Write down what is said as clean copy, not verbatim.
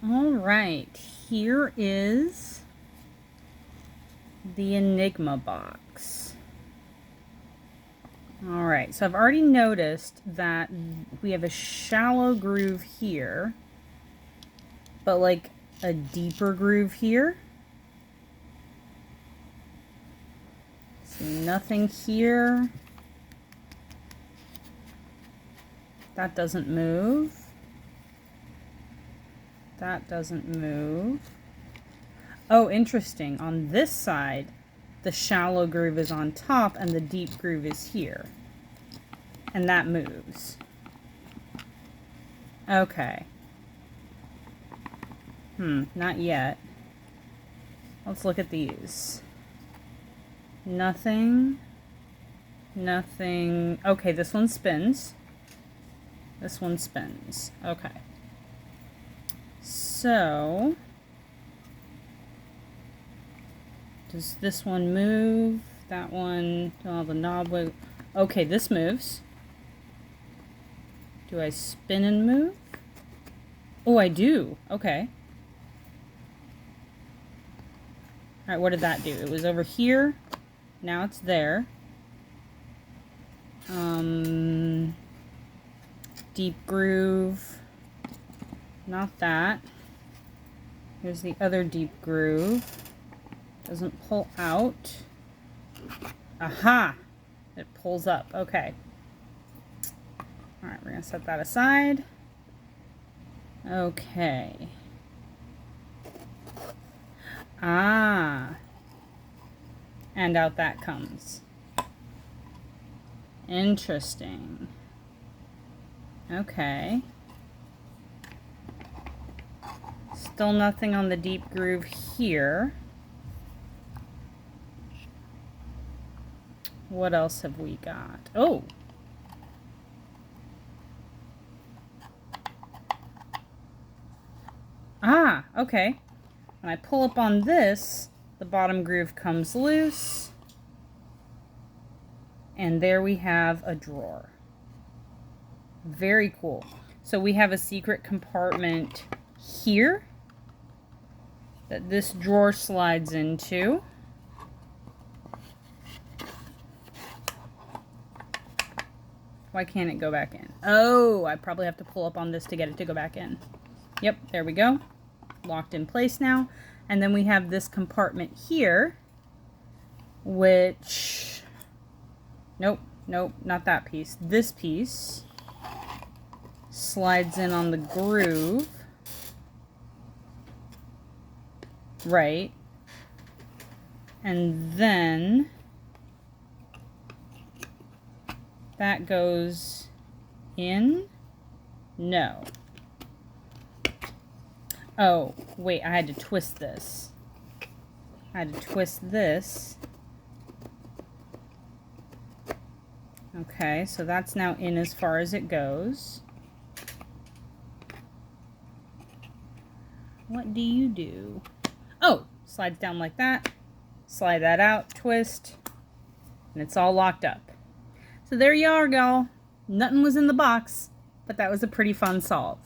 All right, here is the Enigma box. All right, so I've already noticed that we have a shallow groove here, but like a deeper groove here. See nothing here. That doesn't move. That doesn't move. Oh, interesting. On this side, the shallow groove is on top and the deep groove is here. And that moves. Okay. Not yet. Let's look at these. Nothing. Nothing. Okay, this one spins. This one spins. Okay. So, does this one move? That one, oh, the knob will. Okay, this moves. Do I spin and move? Oh, I do. Okay. All right, what did that do? It was over here. Now it's there. Deep groove. Not that. Here's the other deep groove. Doesn't pull out. Aha! It pulls up. Okay. Alright, we're going to set that aside. Okay. Ah. And out that comes. Interesting. Okay. Still nothing on the deep groove here. What else have we got? Oh! Ah, okay. When I pull up on this, the bottom groove comes loose. And there we have a drawer. Very cool. So we have a secret compartment here that this drawer slides into. Why can't it go back in? Oh, I probably have to pull up on this to get it to go back in. Yep, there we go. Locked in place now. And then we have this compartment here, which, nope, not that piece. This piece slides in on the groove. Right. And then that goes in. No. Oh, wait, I had to twist this. I had to twist this. Okay, so that's now in as far as it goes. What do you do? Oh, slides down like that. Slide that out, twist, and it's all locked up. So there you are, y'all. Nothing was in the box, but that was a pretty fun solve.